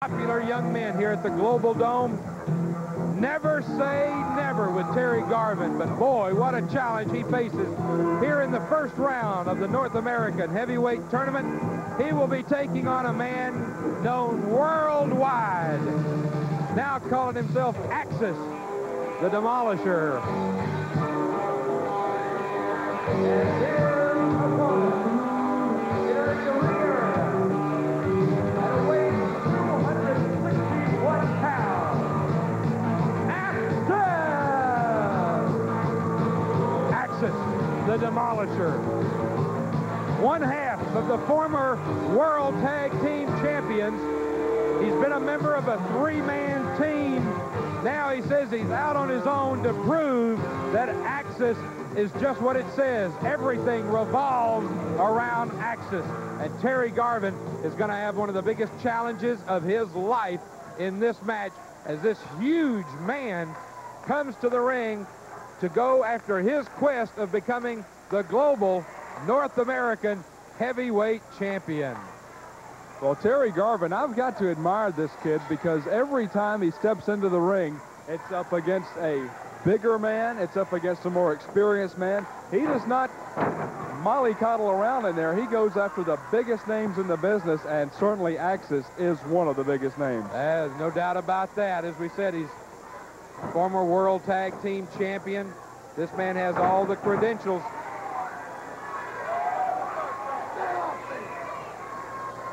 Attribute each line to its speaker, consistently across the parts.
Speaker 1: Popular young men here at the Global Dome. Never say never with Terry Garvin, but boy, what a challenge he faces here in the first round of the North American Heavyweight Tournament. He will be taking on a man known worldwide, now calling himself Axis, the Demolisher. And here opponent, here in the rear, at a weight of 261 pounds, Axis, the Demolisher. One half of the former World Tag Team Champions. He's been a member of a three-man team. Now he says he's out on his own to prove that Axis is just what it says. Everything revolves around Axis. And Terry Garvin is going to have one of the biggest challenges of his life in this match as this huge man comes to the ring to go after his quest of becoming the global North American heavyweight champion.
Speaker 2: Well, Terry Garvin, I've got to admire this kid because every time he steps into the ring, it's up against a bigger man, it's up against a more experienced man. He does not mollycoddle around in there. He goes after the biggest names in the business, and certainly Axis is one of the biggest names.
Speaker 1: There's no doubt about that. As we said, he's former World Tag Team Champion. This man has all the credentials.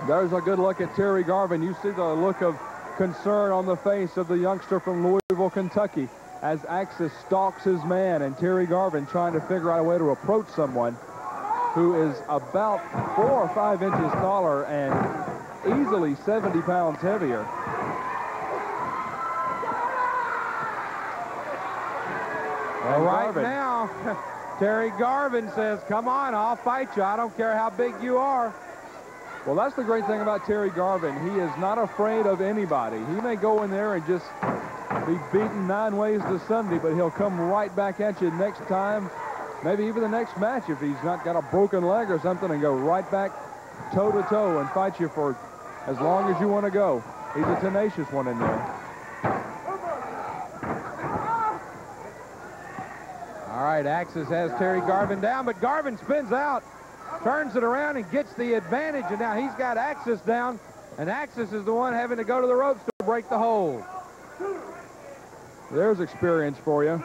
Speaker 2: There's a good look at Terry Garvin. You see the look of concern on the face of the youngster from Louisville, Kentucky, as Axis stalks his man, and Terry Garvin trying to figure out a way to approach someone who is about 4 or 5 inches taller and easily 70 pounds heavier.
Speaker 1: Well, right now, Terry Garvin says, come on, I'll fight you. I don't care how big you are.
Speaker 2: Well, that's the great thing about Terry Garvin. He is not afraid of anybody. He may go in there and just be beaten 9 ways to Sunday, but he'll come right back at you next time, maybe even the next match if he's not got a broken leg or something, and go right back toe-to-toe and fight you for as long as you want to go. He's a tenacious one in there.
Speaker 1: All right, Axis has Terry Garvin down, but Garvin spins out, turns it around and gets the advantage, and now he's got Axis down, and Axis is the one having to go to the ropes to break the hold.
Speaker 2: There's experience for you.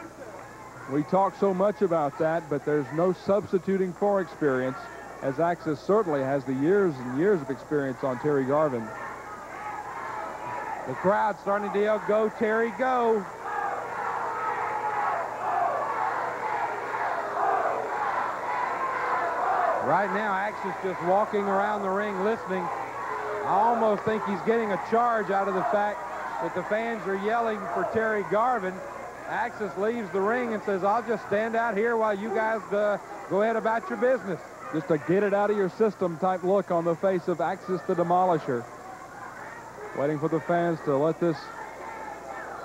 Speaker 2: We talk so much about that, but there's no substituting for experience, as Axis certainly has the years and years of experience on Terry Garvin.
Speaker 1: The crowd starting to yell, go, Terry, go. Right now, Axis just walking around the ring listening. I almost think he's getting a charge out of the fact that the fans are yelling for Terry Garvin. Axis leaves the ring and says, I'll just stand out here while you guys go ahead about your business.
Speaker 2: Just a get it out of your system type look on the face of Axis the Demolisher. Waiting for the fans to let this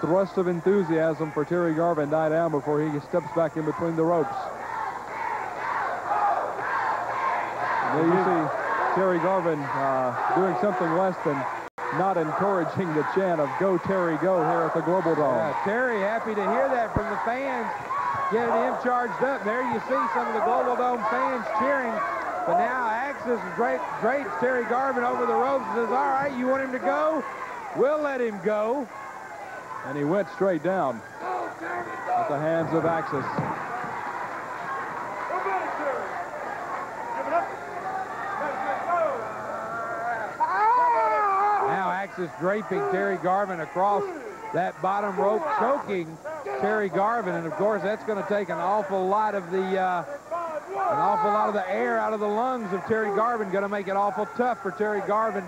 Speaker 2: thrust of enthusiasm for Terry Garvin die down before he steps back in between the ropes. There you see Terry Garvin doing something less than not encouraging the chant of go Terry go here at the Global Dome.
Speaker 1: Yeah, Terry happy to hear that from the fans, getting him charged up. There you see some of the Global Dome fans cheering. But now Axis drapes Terry Garvin over the ropes and says, all right, you want him to go? We'll let him go.
Speaker 2: And he went straight down at the hands of Axis.
Speaker 1: Axis draping Terry Garvin across that bottom rope, choking Terry Garvin, and of course that's going to take an awful lot of the air out of the lungs of Terry Garvin. Going to make it awful tough for Terry Garvin.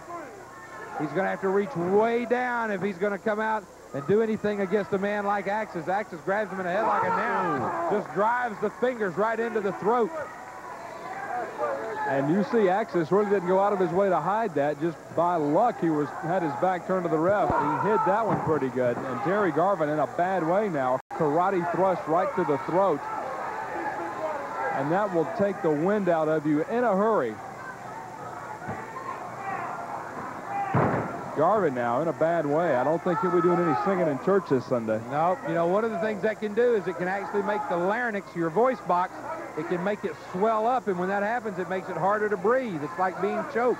Speaker 1: He's going to have to reach way down if he's going to come out and do anything against a man like Axis. Axis grabs him in the head like a now, just drives the fingers right into the throat.
Speaker 2: And you see Axis really didn't go out of his way to hide that. Just by luck, he had his back turned to the ref. He hid that one pretty good. And Terry Garvin in a bad way now. Karate thrust right to the throat. And that will take the wind out of you in a hurry. Garvin now in a bad way. I don't think he'll be doing any singing in church this Sunday.
Speaker 1: No, you know, one of the things that can do is it can actually make the larynx, your voice box, it can make it swell up, and when that happens, it makes it harder to breathe. It's like being choked.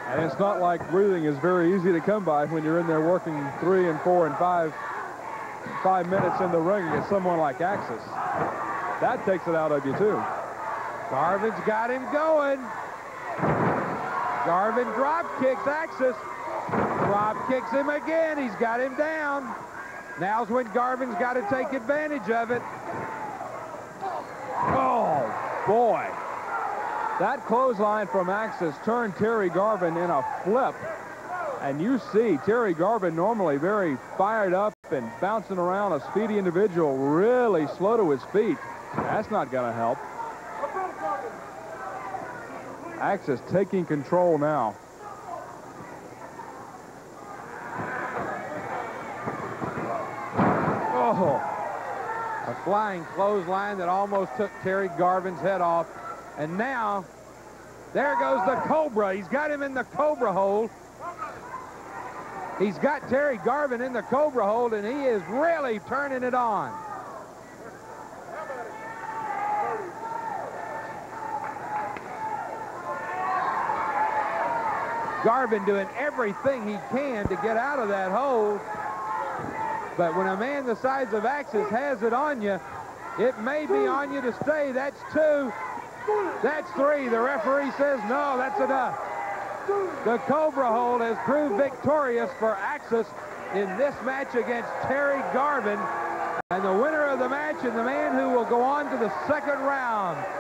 Speaker 2: And it's not like breathing is very easy to come by when you're in there working 3 and 4 and 5 minutes in the ring against someone like Axis. That takes it out of you, too.
Speaker 1: Garvin's got him going. Garvin drop kicks Axis. Drop kicks him again. He's got him down. Now's when Garvin's got to take advantage of it.
Speaker 2: Oh, boy. That clothesline from Axis turned Terry Garvin in a flip. And you see Terry Garvin, normally very fired up and bouncing around, a speedy individual, really slow to his feet. That's not going to help. Axis taking control now.
Speaker 1: Oh, a flying clothesline that almost took Terry Garvin's head off. And now, there goes the Cobra. He's got him in the Cobra hold. He's got Terry Garvin in the Cobra hold, and he is really turning it on. Garvin doing everything he can to get out of that hold. But when a man the size of Axis has it on you, it may be on you to stay. That's 2. That's 3. The referee says, no, that's enough. The Cobra hold has proved victorious for Axis in this match against Terry Garvin. And the winner of the match and the man who will go on to the second round